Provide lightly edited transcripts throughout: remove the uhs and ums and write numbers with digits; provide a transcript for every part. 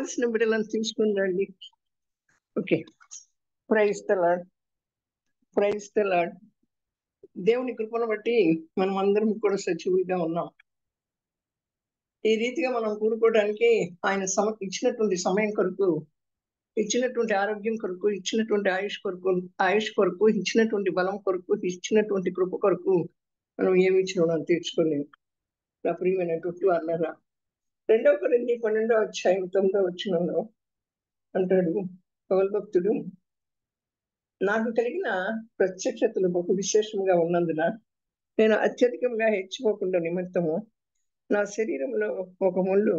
కావాల్సిన బిడ్డలను తీసుకుని రండి. Okay. Praise the Lord. Praise the Lord. దేవుని కృపను బట్టి మనం అందరం కూడా సజీవులుగా ఉన్నాం. ఈ రీతిగా మనం కూడుకోవడానికి ఆయన ఇచ్చినటువంటి సమయం కొరకు, ఇచ్చినటువంటి ఆరోగ్యం కొరకు, ఇచ్చినటువంటి ఆయుష్ కొరకు, ఇచ్చినటువంటి బలం కొరకు, ఇచ్చినటువంటి కృప కొరకు మనం ఏమి ఇచ్చినా తీర్చుకోలేము. నా ప్రియమైనటువంటి అన్నారా 2 కొరింథీ 12వ అధ్యాయం 9వ వచనంలో అంటాడు పౌలు భక్తుడు, నాకు కలిగిన ప్రత్యక్షతలు బహు విశేషంగా ఉన్నందున నేను అత్యధికంగా హెచ్చిపోకుండా నిమిత్తము నా శరీరంలో ఒక ముళ్ళు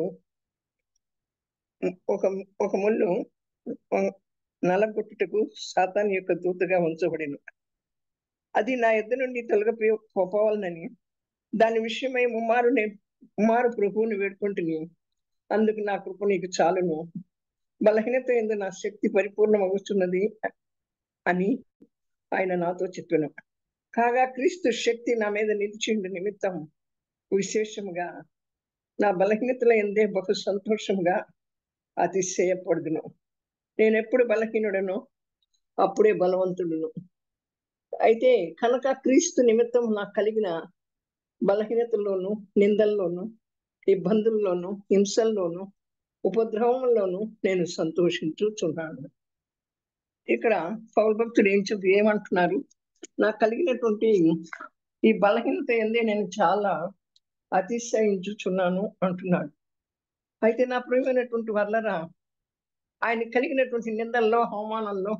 నలగొట్టుటకు సాతాను యొక్క దూతగా ఉంచబడిను. అది నా యొద్ద నుండి తొలగిపోవాలని దాని విషయమై ముమ్మారు ప్రభువుని వేడుకుంటుని, అందుకు నా కృప నీకు చాలును, బలహీనత యందు నా శక్తి పరిపూర్ణమవుతున్నది అని ఆయన నాతో చెప్పాను. కాగా క్రీస్తు శక్తి నా మీద నిలిచిండు నిమిత్తం విశేషముగా నా బలహీనతల యందే బహు సంతోషంగా అతిశయపడుదును. నేను ఎప్పుడు బలహీనుడనో అప్పుడే బలవంతుడును. అయితే కనుక క్రీస్తు నిమిత్తం నాకు కలిగిన బలహీనతల్లోను, నిందల్లోను, ఇబ్బందుల్లోను, హింసల్లోను, ఉపద్రవంలోను నేను సంతోషించుచున్నాను. ఇక్కడ పౌలు భక్తుడు ఏమంటున్నారు? నాకు కలిగినటువంటి ఈ బలహీనత ఎందే నేను చాలా అతిశయించుచున్నాను అంటున్నాడు. అయితే నా ప్రియమైనటువంటి వాళ్ళరా, ఆయన కలిగినటువంటి నిందల్లో, అవమానంలో,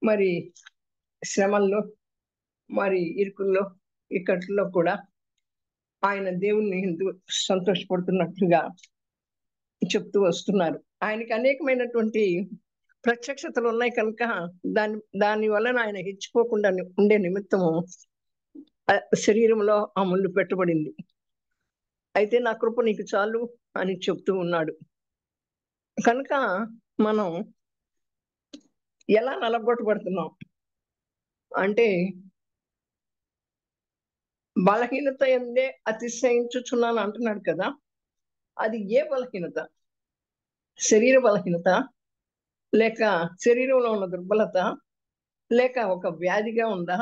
మరి శ్రమల్లో, మరి ఇరుకుల్లో, ఇక్కట్లో కూడా ఆయన దేవుణ్ణి సంతోషపడుతున్నట్లుగా చెప్తూ వస్తున్నారు. ఆయనకి అనేకమైనటువంటి ప్రత్యక్షతలు ఉన్నాయి కనుక దాని వలన ఆయన హెచ్చిపోకుండా ఉండే నిమిత్తము శరీరంలో ఆ ముళ్ళు పెట్టబడింది. అయితే నా కృప నీకు చాలు అని చెప్తూ ఉన్నాడు. కనుక మనం ఎలా నలగొట్టబడుతున్నాం అంటే, బలహీనత ఎందే అతిశయించుచున్నాను అంటున్నాడు కదా. అది ఏ బలహీనత? శరీర బలహీనత, లేక శరీరంలో ఉన్న దుర్బలత, లేక ఒక వ్యాధిగా ఉందా,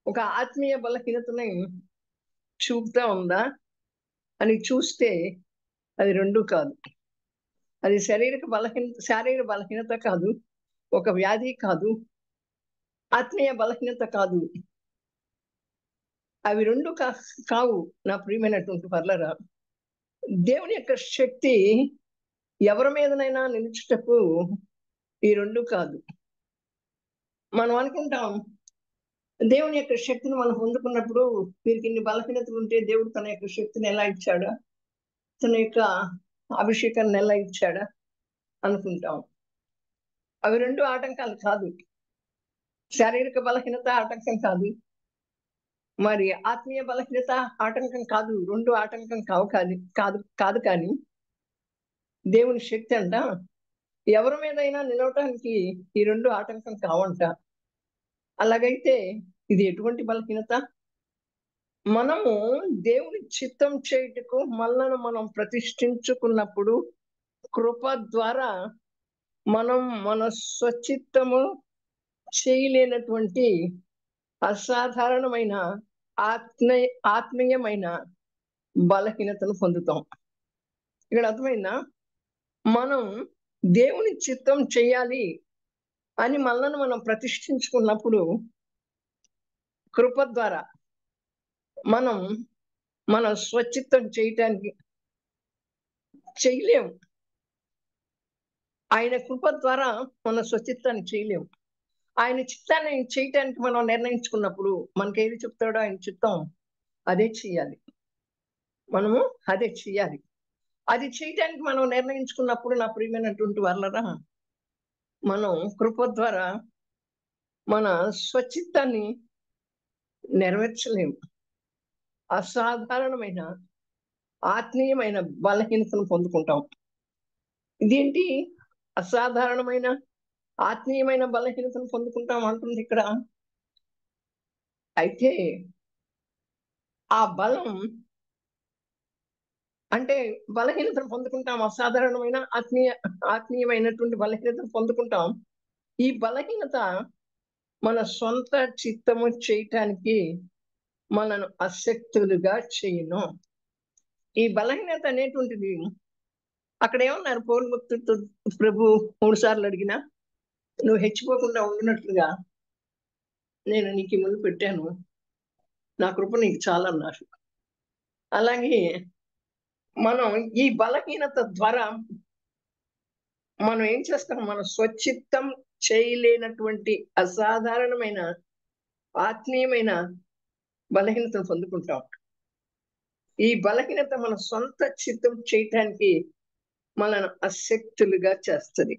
ఒక ఆత్మీయ బలహీనతని చూపుతా ఉందా అని చూస్తే అది రెండూ కాదు. అది శారీరక బలహీనత కాదు, ఒక వ్యాధి కాదు, ఆత్మీయ బలహీనత కాదు. అవి రెండు కావు నా ప్రియమైనటువంటి పర్లరా. దేవుని యొక్క శక్తి ఎవరి మీదనైనా నిలుచుటకు ఈ రెండు కాదు. మనం అనుకుంటాం దేవుని యొక్క శక్తిని మనం పొందుకున్నప్పుడు వీరికి ఇన్ని బలహీనతలు ఉంటే దేవుడు తన యొక్క శక్తిని ఎలా ఇచ్చాడా, తన యొక్క అభిషేకాన్ని ఎలా ఇచ్చాడా అనుకుంటాం. అవి రెండు ఆటంకాలు కాదు. శారీరక బలహీనత ఆటంకం కాదు, మరి ఆత్మీయ బలహీనత ఆటంకం కాదు. రెండు ఆటంకం కాదు కానీ దేవుని శక్తి అంట ఎవరి మీదైనా నిలవటానికి ఈ రెండు ఆటంకం కావంట. అలాగైతే ఇది ఎటువంటి బలహీనత? మనము దేవుని చిత్తం చేయుటకు మనల్ని మనం ప్రతిష్ఠించుకున్నప్పుడు కృప ద్వారా మనం మన స్వచిత్తము చేయలేనటువంటి అసాధారణమైన ఆత్మీయమైన బలహీనతను పొందుతాం. ఇక్కడ అర్థమైందా? మనం దేవుని చిత్తం చేయాలి అని మనల్ని మనం ప్రతిష్ఠించుకున్నప్పుడు కృప ద్వారా మనం మన స్వచిత్తం చేయలేము. ఆయన కృప ద్వారా మన స్వచిత్తాన్ని చేయలేము. ఆయన చిత్తాన్ని చేయటానికి మనం నిర్ణయించుకున్నప్పుడు మనకి ఏది చెప్తాడో ఆయన చిత్తం అదే చేయాలి. మనము అదే చేయాలి. అది చేయటానికి మనం నిర్ణయించుకున్నప్పుడు నా ప్రియమైనటువంటి వాళ్ళరా, మనం కృప ద్వారా మన స్వచిత్తాన్ని నెరవేర్చలేము. అసాధారణమైన ఆత్మీయమైన బలహీనతను పొందుకుంటాం. ఇదేంటి అసాధారణమైన ఆత్మీయమైన బలహీనతను పొందుకుంటాం అంటుంది ఇక్కడ. అయితే ఆ బలం అంటే బలహీనతను పొందుకుంటాం, అసాధారణమైన ఆత్మీయమైనటువంటి బలహీనతను పొందుకుంటాం. ఈ బలహీనత మన సొంత చిత్తము చేయటానికి మనను అశక్తులుగా చేయను. ఈ బలహీనత అనేటువంటిది అక్కడ ఏమన్నారు పౌలు భక్తుడితో ప్రభు 3 సార్లు అడిగినా నువ్వు హెచ్చిపోకుండా ఉండినట్లుగా నేను నీకు ఈ ముందు పెట్టాను, నా కృప నీకు చాలన్నారు. అలాగే మనం ఈ బలహీనత ద్వారా మనం ఏం చేస్తాం, మన స్వచిత్తం చేయలేనటువంటి అసాధారణమైన ఆత్మీయమైన బలహీనతను పొందుకుంటాం. ఈ బలహీనత మన సొంత చిత్తం చేయటానికి మనను అశక్తులుగా చేస్తుంది.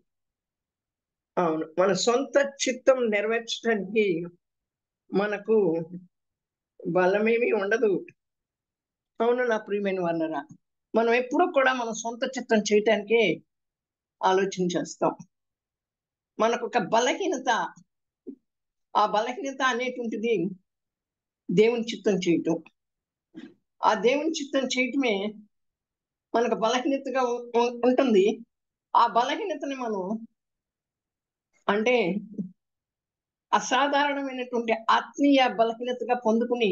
అవును, మన సొంత చిత్తం నెరవేర్చడానికి మనకు బలమేమీ ఉండదు. అవును నా ప్రియమైన వాళ్ళరా, మనం ఎప్పుడూ కూడా మన సొంత చిత్తం చేయటానికే ఆలోచన చేస్తాం. మనకు ఒక బలహీనత, ఆ బలహీనత అనేటువంటిది దేవుని చిత్తం చేయటం. ఆ దేవుని చిత్తం చేయటమే మనకు బలహీనతగా ఉంటుంది. ఆ బలహీనతని మనం అంటే అసాధారణమైనటువంటి ఆత్మీయ బలహీనతగా పొందుకుని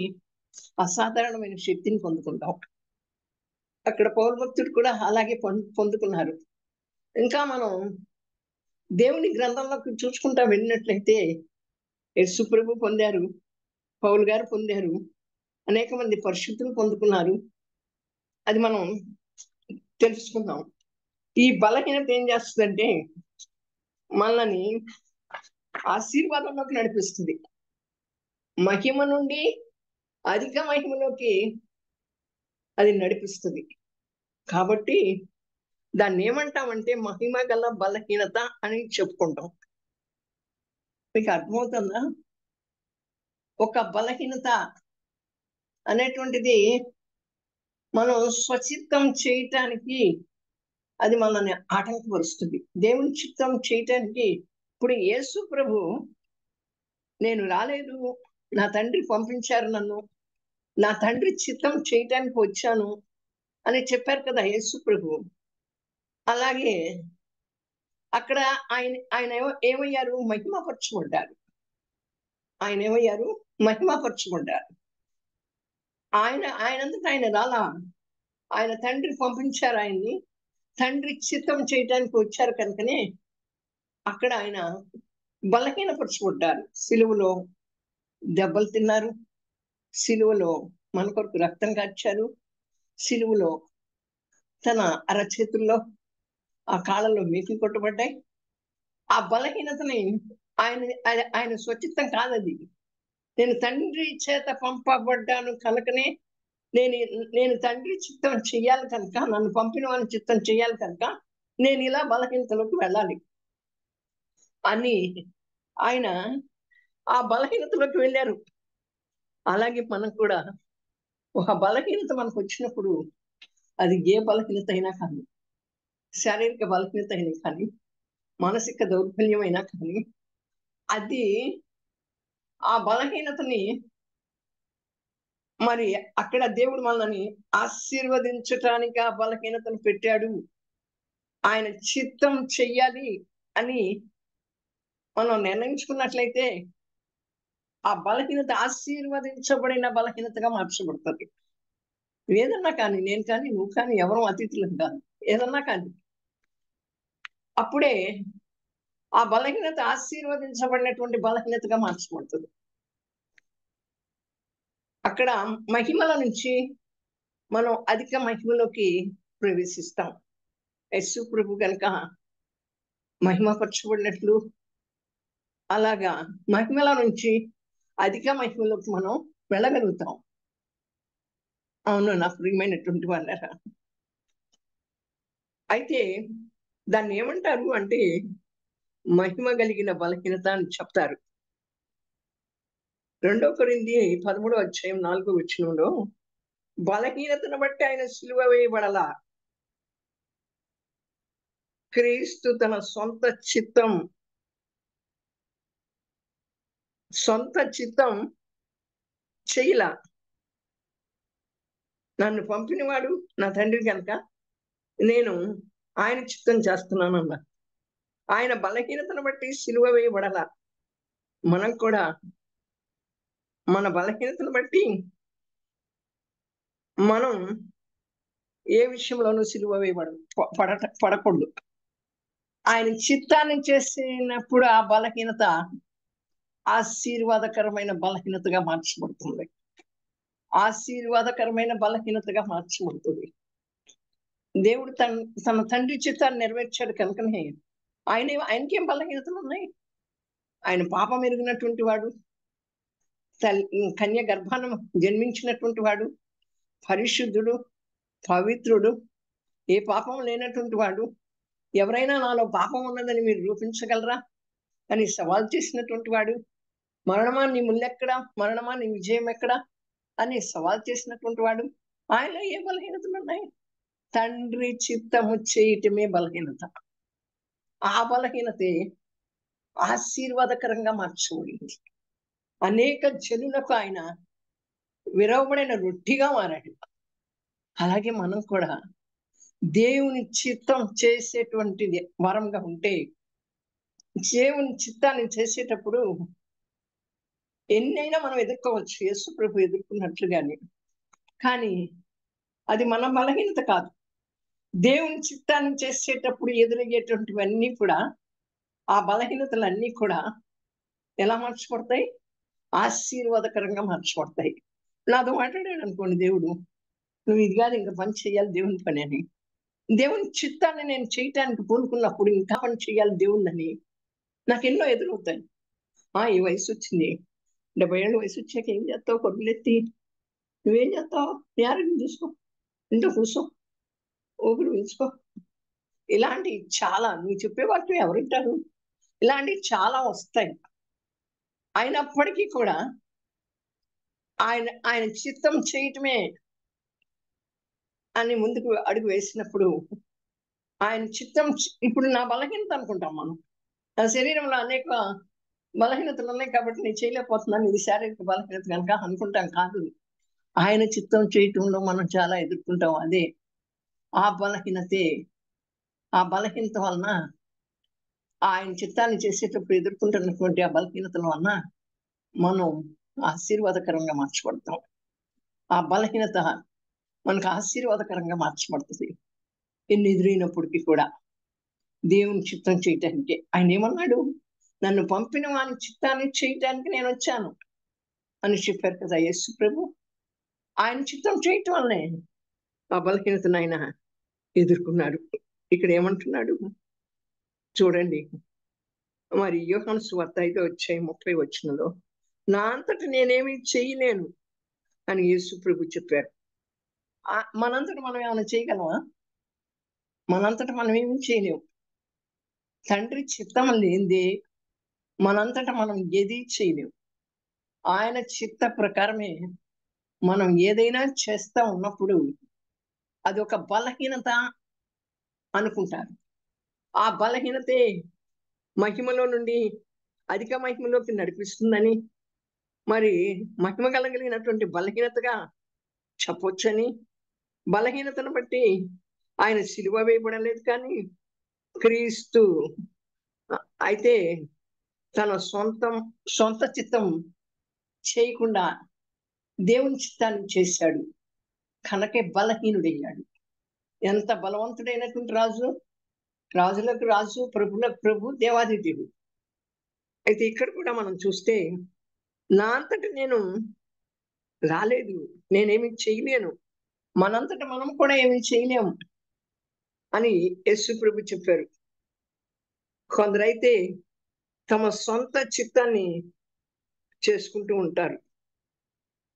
అసాధారణమైన శక్తిని పొందుకుంటాం. అక్కడ పౌలు భక్తుడు కూడా అలాగే పొందుకున్నారు. ఇంకా మనం దేవుని గ్రంథంలోకి చూసుకుంటా వెళ్ళినట్లయితే యేసు ప్రభు పొందారు, పౌలు గారు పొందారు, అనేక మంది పరిశుద్ధులు పొందుకున్నారు. అది మనం తెలుసుకుందాం. ఈ బలహీనత ఏం చేస్తుందంటే మనల్ని ఆశీర్వాదంలోకి నడిపిస్తుంది. మహిమ నుండి అధిక మహిమలోకి అది నడిపిస్తుంది. కాబట్టి దాన్ని ఏమంటామంటే మహిమ గల బలహీనత అని చెప్పుకుంటాం. మీకు అర్థమవుతుందా? ఒక బలహీనత అనేటువంటిది మనం స్వచిత్తం చేయటానికి అది మనల్ని ఆటంకపరుస్తుంది. దేవుని చిత్తం చేయటానికి ఇప్పుడు యేసు ప్రభు నేను రాలేదు, నా తండ్రి పంపించారు నన్ను, నా తండ్రి చిత్తం చేయటానికి వచ్చాను అని చెప్పారు కదా యేసు ప్రభు. అలాగే అక్కడ ఆయన ఆయన ఏమయ్యారు, మహిమపరచుకుంటారు. ఆయన ఏమయ్యారు, మహిమపరచుకుంటారు. ఆయనంతటా ఆయన రాలా, ఆయన తండ్రి పంపించారు ఆయన్ని. తండ్రి చిత్తం చేయటానికి వచ్చారు కనుకనే అక్కడ ఆయన బలహీనపరుచుకుంటారు. సిలువలో దెబ్బలు తిన్నారు, సిలువలో మన కొరకు రక్తం కార్చారు, సిలువలో తన అరచేతుల్లో ఆ కాళ్ళలో మేకులు కొట్టబడ్డాయి. ఆ బలహీనతని ఆయన స్వచిత్తం కాదది. నేను తండ్రి చేత పంపబడ్డాను కనుకనే నేను తండ్రి చిత్తం చెయ్యాలి కనుక, నన్ను పంపిన వాని చిత్తం చెయ్యాలి కనుక నేను ఇలా బలహీనతలోకి వెళ్ళాలి అని ఆయన ఆ బలహీనతలోకి వెళ్ళారు. అలాగే మనం కూడా ఒక బలహీనత మనకు వచ్చినప్పుడు అది ఏ బలహీనత అయినా కానీ, శారీరక బలహీనత అయినా కానీ, మానసిక దౌర్బల్యం అయినా కానీ, అది ఆ బలహీనతని మరి అక్కడ దేవుడు మనల్ని ఆశీర్వదించటానికి ఆ బలహీనతను పెట్టాడు. ఆయన చిత్తం చెయ్యాలి అని మనం నిర్ణయించుకున్నట్లయితే ఆ బలహీనత ఆశీర్వదించబడిన బలహీనతగా మార్చబడుతుంది. ఏదన్నా కానీ, నేను కానీ, నువ్వు కానీ ఎవరూ అతిథులం కాదు. ఏదన్నా కానీ అప్పుడే ఆ బలహీనత ఆశీర్వదించబడినటువంటి బలహీనతగా మార్చబడుతుంది. అక్కడ మహిమల నుంచి మనం అధిక మహిమలోకి ప్రవేశిస్తాం. యేసు ప్రభు కనుక మహిమపరచబడినట్లు అలాగా మహిమల నుంచి అధిక మహిమలోకి మనం వెళ్ళగలుగుతాం. అవును నా ప్రియమైనటువంటి వాళ్ళరా, అయితే దాన్ని ఏమంటారు అంటే మహిమ కలిగిన బలహీనత అని చెప్తారు. 2 కొరింథీ 13:4 బలహీనతను బట్టి ఆయన సిలువ వేయబడలా, క్రీస్తు తన సొంత చిత్తం చేయలా, నన్ను పంపినవాడు నా తండ్రి కనుక నేను ఆయన చిత్తం చేస్తున్నానన్న. ఆయన బలహీనతను బట్టి సిలువ వేయబడాల. మనం కూడా మన బలహీనతను బట్టి మనం ఏ విషయంలోనూ సిలువ పడకూడదు. ఆయన చిత్తాన్ని చేసినప్పుడు ఆ బలహీనత ఆశీర్వాదకరమైన బలహీనతగా మార్చబడుతుంది. ఆశీర్వాదకరమైన బలహీనతగా మార్చబడుతుంది. దేవుడు తన తండ్రి చిత్తాన్ని నెరవేర్చాడు కనుకనే ఆయనకేం బలహీనతలు ఉన్నాయి? ఆయన పాపం ఎరిగినటువంటి వాడు, కన్య గర్భాన జన్మించినటువంటి వాడు, పరిశుద్ధుడు, పవిత్రుడు, ఏ పాపం లేనటువంటి వాడు. ఎవరైనా నాలో పాపం ఉన్నదని మీరు రూపించగలరా అని సవాల్ చేసినటువంటి వాడు. మరణమా నీ ముల్లెక్కడా, మరణమా నీ విజయం ఎక్కడా అని సవాల్ చేసినటువంటి వాడు. ఆయనలో ఏ బలహీనతలు ఉన్నాయి? తండ్రి చిత్తము చేయటమే బలహీనత. ఆ బలహీనతే ఆశీర్వాదకరంగా మార్చబడింది. అనేక జనులకు ఆయన విరవబడిన రొట్టిగా మారాడు. అలాగే మనం కూడా దేవుని చిత్తం చేసేటువంటిది వరంగా ఉంటే, దేవుని చిత్తాన్ని చేసేటప్పుడు ఎన్నైనా మనం ఎదుర్కోవచ్చు, యేసు ప్రభు ఎదుర్కొన్నట్లుగానే. కానీ అది మన బలహీనత కాదు. దేవుని చిత్తాన్ని చేసేటప్పుడు ఎదురయ్యేటువంటివన్నీ కూడా, ఆ బలహీనతలన్నీ కూడా ఎలా మార్చబడతాయి? ఆశీర్వాదకరంగా మార్చబడతాయి. నాతో మాట్లాడాడు అనుకోండి దేవుడు, నువ్వు ఇది కాదు ఇంకా పని చేయాలి దేవుని పని అని. దేవుని చిత్తాన్ని నేను చేయటానికి పూనుకున్నప్పుడు ఇంకా పని చేయాలి దేవుణ్ణి నాకు ఎన్నో ఎదురవుతాయి. ఈ వయసు వచ్చింది, 70 ఏళ్ళ వయసు వచ్చాక ఏం చేస్తావు? కొడుకులెత్తి నువ్వేం చేస్తావు? నీ ఆరోగ్యం చూసుకో, ఇంట్లో కూర్చో, ఊపిరి పీల్చుకో. ఇలాంటి చాలా నువ్వు చెప్పే వాటిని ఎవరింటారు? ఇలాంటివి చాలా వస్తాయి. అయినప్పటికీ కూడా ఆయన చిత్తం చేయటమే అని ముందుకు అడుగు వేసినప్పుడు, ఆయన చిత్తం ఇప్పుడు నా బలహీనత అనుకుంటాం మనం. నా శరీరంలో అనేక బలహీనతలు ఉన్నాయి కాబట్టి నేను చేయలేకపోతున్నాను, ఇది శారీరక బలహీనత కనుక అనుకుంటాం. కాదు, ఆయన చిత్తం చేయటంలో మనం చాలా ఎదుర్కొంటాం. అదే ఆ బలహీనతే. ఆ బలహీనత వలన, ఆయన చిత్తాన్ని చేసేటప్పుడు ఎదుర్కొంటున్నటువంటి ఆ బలహీనతల వలన మనం ఆశీర్వాదకరంగా మార్చబడతాం. ఆ బలహీనత మనకు ఆశీర్వాదకరంగా మార్చబడుతుంది. ఎన్ని ఎదురైనప్పటికీ కూడా దేవుని చిత్తం చేయటానికి ఆయన ఏమన్నాడు? నన్ను పంపిన వాని చిత్తాన్ని చేయటానికి నేను వచ్చాను అని చెప్పారు కదా యేసు ప్రభు. ఆయన చిత్తం చేయటం వల్లనే ఆ బలహీనతను ఆయన ఎదుర్కొన్నాడు. ఇక్కడ ఏమంటున్నాడు చూడండి, మరి యోహాను సువార్త 5:30 నా అంతట నేనేమి చేయలేను అని యేసు ప్రభు చెప్పారు. మనంతట మనం ఏమైనా చేయగలమా? మనంతట మనం ఏమి చేయలేము. తండ్రి చిత్తం లేనిదే మనంతట మనం ఏది చేయలేము. ఆయన చిత్త ప్రకారమే మనం ఏదైనా చేస్తా ఉన్నప్పుడు అది ఒక బలహీనత అనుకుంటారు. ఆ బలహీనతే మహిమలో నుండి అధిక మహిమలోకి నడిపిస్తుందని, మరి మహిమ కలగలిగినటువంటి బలహీనతగా చెప్పొచ్చని, బలహీనతను బట్టి ఆయన సిలువ వేయబడలేదు కానీ క్రీస్తు అయితే తన సొంత చిత్తం చేయకుండా దేవుని చిత్తాన్ని చేశాడు కనుకే బలహీనుడయ్యాడు. ఎంత బలవంతుడైనటువంటి రాజు, రాజులకు రాజు, ప్రభులకు ప్రభు, దేవాది దేవుడు. అయితే ఇక్కడ కూడా మనం చూస్తే నా అంతట నేను రాలేదు, నేనేమి చేయలేను, మనంతట మనం కూడా ఏమి చేయలేము అని యేసు ప్రభు చెప్పారు. కొందరైతే తమ సొంత చిత్తాన్ని చేసుకుంటూ ఉంటారు,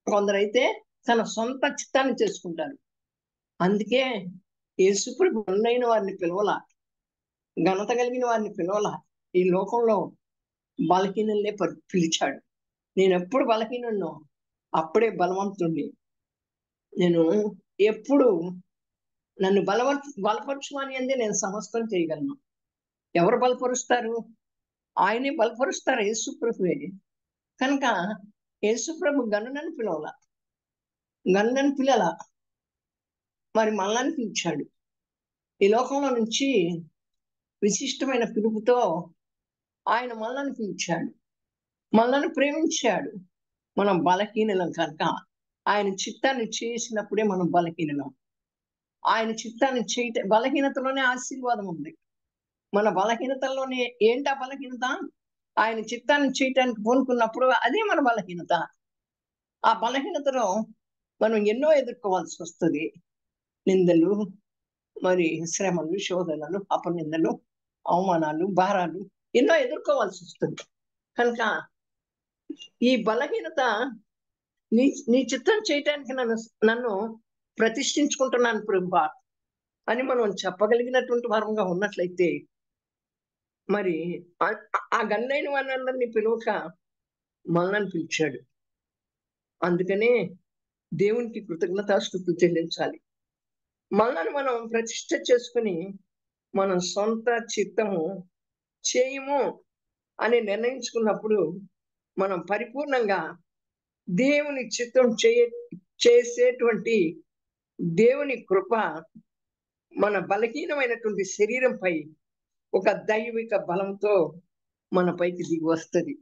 కొందరైతే తన సొంత చిత్తాన్ని చేసుకుంటారు. అందుకే యేసు ప్రభు అన్నైన వారిని పిలవల, ఘనత కలిగిన వారిని పిలవల. ఈ లోకంలో బలహీనుల్నే పిలిచాడు. నేను ఎప్పుడు బలహీనున్నో అప్పుడే బలవంతుణ్ణి. నేను ఎప్పుడు నన్ను బలపరచుమని అందే నేను సమస్తం చేయగలను. ఎవరు బలపరుస్తారు? ఆయనే బలపరుస్తారు, యేసు ప్రభువే. కనుక యేసు ప్రభు గనులను పిలవల, మరి మనల్ని పిలిచాడు. ఈ లోకంలో నుంచి విశిష్టమైన పిలుపుతో ఆయన మనల్ని పిలిచాడు, మనల్ని ప్రేమించాడు. మనం బలహీనలం కనుక ఆయన చిత్తాన్ని చేసినప్పుడే మనం బలహీనలం. ఆయన చిత్తాన్ని చేయట బలహీనతలోనే ఆశీర్వాదం ఉంది. మన బలహీనతల్లోనే ఏంటా బలహీనత? ఆయన చిత్తాన్ని చేయటానికి పూనుకున్నప్పుడు అదే మన బలహీనత. ఆ బలహీనతలో మనం ఎన్నో ఎదుర్కోవాల్సి వస్తుంది. నిందలు, మరి శ్రమలు, శోధనలు, అపనిందలు, అవమానాలు, భారాలు ఎన్నో ఎదుర్కోవాల్సి వస్తుంది. కనుక ఈ బలహీనత నీ నీ చిత్తం చేయటానికి నన్ను ప్రతిష్ఠించుకుంటున్నాను ప్రభువా అని మనం చెప్పగలిగినటువంటి వారంగా ఉన్నట్లయితే, మరి ఆ గన్నైన వాళ్ళందరినీ పిలువక మనల్ని పిలిచాడు. అందుకనే దేవునికి కృతజ్ఞతాస్తుతులు చెల్లించాలి. మనల్ని మనం ప్రతిష్ఠ చేసుకుని మనం సొంత చిత్తము చేయము అని నిర్ణయించుకున్నప్పుడు మనం పరిపూర్ణంగా దేవుని చిత్తం చేసేటువంటి దేవుని కృప మన బలహీనమైనటువంటి శరీరంపై ఒక దైవిక బలంతో మన పైకి దిగి వస్తుంది.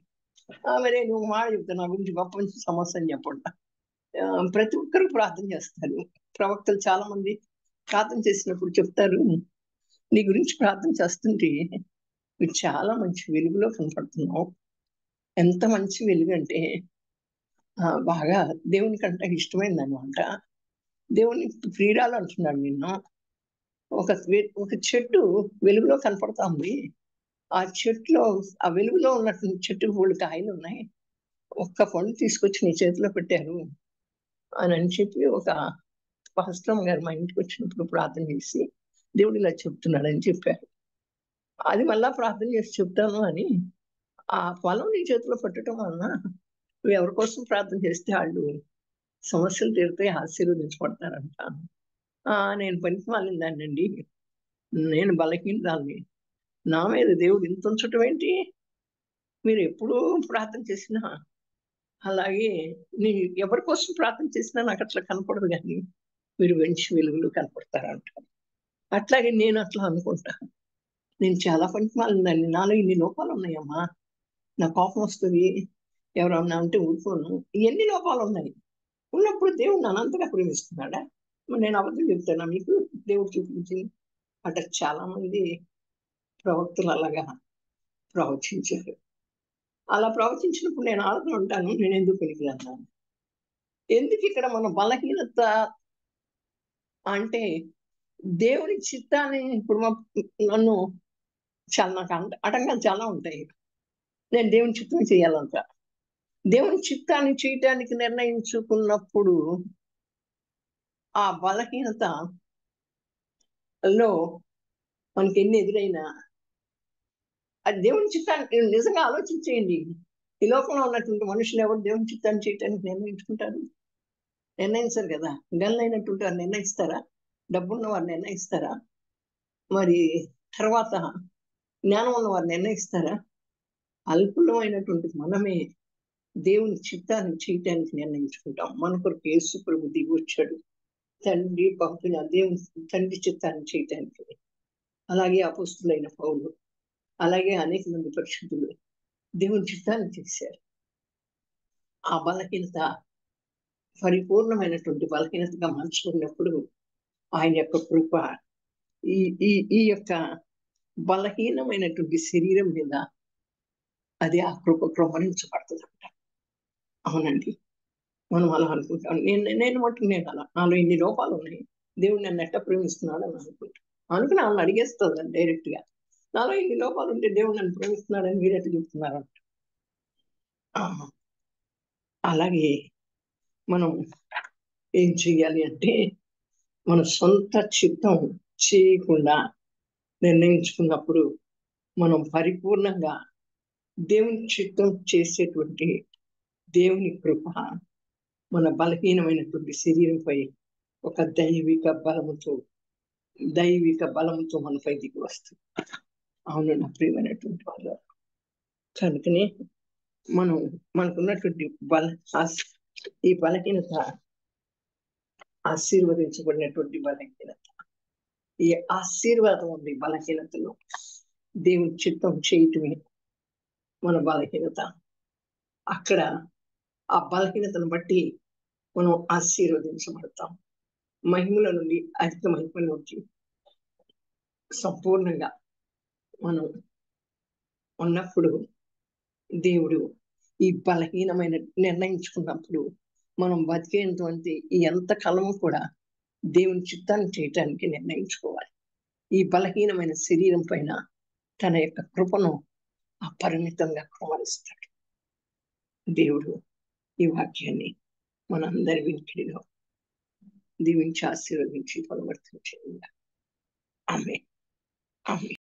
మరి నువ్వు మాట చెప్తా, నా గురించి గొప్ప మంచి సమస్య అని చెప్పండి. ప్రతి ఒక్కరు ప్రార్థన చేస్తారు. ప్రవక్తలు చాలా మంది ప్రార్థన చేసినప్పుడు చెప్తారు, నీ గురించి ప్రార్థన చేస్తుంటే నువ్వు చాలా మంచి వెలుగులో కనపడుతున్నావు. ఎంత మంచి వెలుగు అంటే బాగా దేవునికంటే ఇష్టమైంది అనమాట. దేవుని ప్రియురాలు అంటున్నాడు నిన్ను. ఒక చెట్టు వెలుగులో కనపడుతుంది. ఆ చెట్టులో ఆ వెలుగులో ఉన్నటువంటి చెట్టుకు బోలెడు కాయలు ఉన్నాయి. ఒక్క పండు తీసుకొచ్చి నీ చేతిలో పెట్టారు అని చెప్పి ఒక పాస్టర్ గారు మా ఇంటికి వచ్చినప్పుడు ప్రార్థన చేసి దేవుడు ఇలా చెప్తున్నాడని చెప్పారు. అది మళ్ళా ప్రార్థన చేసి చెప్తాను అని, ఆ ఫలం నీ చేతిలో పెట్టడం వలన నువ్వు ఎవరి కోసం ప్రార్థన చేస్తే వాళ్ళు సమస్యలు తీరుతాయి, ఆశీర్వదించబడతారంట. నేను పనికి మాలిందానండి, నేను బలహీనరాలిని, నా మీద దేవుడు ఇంత ఉంచటం ఏంటి? మీరు ఎప్పుడూ ప్రార్థన చేసినా అలాగే ఎవరి కోసం ప్రార్థన చేసినా నాకు అట్లా కనపడదు, కానీ మీరు మంచి వెలుగులు కనపడతారంట. అట్లాగే నేను అట్లా అనుకుంటా, నేను చాలా పనికి మాలిందాన్ని, నాలో ఇన్ని లోపాలు ఉన్నాయమ్మా, నా కోపం వస్తుంది, ఎవరన్నా అంటే ఊరుకోను, ఎన్ని లోపాలు ఉన్నాయి. ఉన్నప్పుడు దేవుడు నన్ను అంతగా ప్రేమిస్తున్నాడా? నేను అబద్ధం చెప్తానా మీకు? దేవుడు చూపించింది అట్లా చాలా మంది ప్రవక్తలు అలాగా ప్రవచించారు. అలా ప్రవచించినప్పుడు నేను ఆడుతూ ఉంటాను, నేను ఎందుకు పనికిరాను? ఎందుకు ఇక్కడ మన బలహీనత అంటే దేవుని చిత్తాన్ని ఇప్పుడు నన్ను చాలా నాకు ఆటంకాలు చాలా ఉంటాయి. నేను దేవుని చిత్తం చేయాలంట. దేవుని చిత్తాన్ని చేయటానికి నిర్ణయించుకున్నప్పుడు ఆ బలహీనతలో మనకి ఎన్ని ఎదురైనా అది దేవుని చిత్తాన్ని నిజంగా ఆలోచించేయండి. ఈ లోకంలో ఉన్నటువంటి మనుషులు ఎవరు దేవుని చిత్తాన్ని చేయటానికి నిర్ణయించుకుంటారు? నిర్ణయించరు కదా. గనులైనటువంటి వారు నిర్ణయిస్తారా? డబ్బున్న వారు నిర్ణయిస్తారా? మరి తర్వాత జ్ఞానం ఉన్న వారు నిర్ణయిస్తారా? అల్పులమైనటువంటి మనమే దేవుని చిత్తాన్ని చేయటానికి నిర్ణయించుకుంటాం. మన కొరకు యేసు ప్రభు దిగి వచ్చాడు, తండ్రి పంపిన దేవుని తండ్రి చిత్తాన్ని చేయటానికి. అలాగే అపోస్తులైన పౌలు, అలాగే అనేక మంది పరిశుద్ధులు దేవుని చిత్తాన్ని చేశారు. ఆ బలహీనత పరిపూర్ణమైనటువంటి బలహీనతగా మార్చుకున్నప్పుడు ఆయన యొక్క కృప ఈ యొక్క బలహీనమైనటువంటి శరీరం మీద అది ఆ కృప కృమరించబడుతుందంట. అవునండి, మనం అలా అనుకుంటాం. నేను మటుకు నేను అలా, నాలో ఇన్ని లోపాలు ఉన్నాయి, దేవుడు నన్ను ఎట్లా ప్రేమిస్తున్నాడు అని అనుకుంటాను. అనుకుని వాళ్ళని అడిగేస్తుందండి డైరెక్ట్ గా, నాలో ఇన్ని లోపాలు ఉంటే దేవుడు నన్ను ప్రేమిస్తున్నాడని మీరు ఎట్లా చెప్తున్నారంట. అలాగే మనం ఏం చెయ్యాలి అంటే, మన సొంత చిత్తం చేయకుండా నిర్ణయించుకున్నప్పుడు మనం పరిపూర్ణంగా దేవుని చిత్తం చేసేటువంటి దేవుని కృప మన బలహీనమైనటువంటి శరీరంపై ఒక దైవిక బలముతో మనపై దిగి వస్తుంది. అవును నా ప్రియమైనటువంటి వాళ్ళు, కనుకనే మనకున్నటువంటి ఈ బలహీనత ఆశీర్వదించబడినటువంటి బలహీనత. ఈ ఆశీర్వాదం ఉంది బలహీనతలో. దేవుని చిత్తం చేయటమే మన బలహీనత. అక్కడ ఆ బలహీనతను బట్టి మనం ఆశీర్వదించబడతాం. మహిమల నుండి అధిక మహిమలోకి సంపూర్ణంగా మనం ఉన్నప్పుడు దేవుడు ఈ బలహీనమైన నిర్ణయించుకున్నప్పుడు మనం బతికేటువంటి ఎంత కాలము కూడా దేవుని చిత్తాన్ని చేయటానికి నిర్ణయించుకోవాలి. ఈ బలహీనమైన శరీరం పైన తన యొక్క కృపను అపరిమితంగా కుమరిస్తాడు. దేవుడు ఈ వాక్యాన్ని మనందరి వినికిడిలో దీవించి ఆశీర్వదించి ఫలవర్తించేయండి. ఆమేన్. ఆమేన్.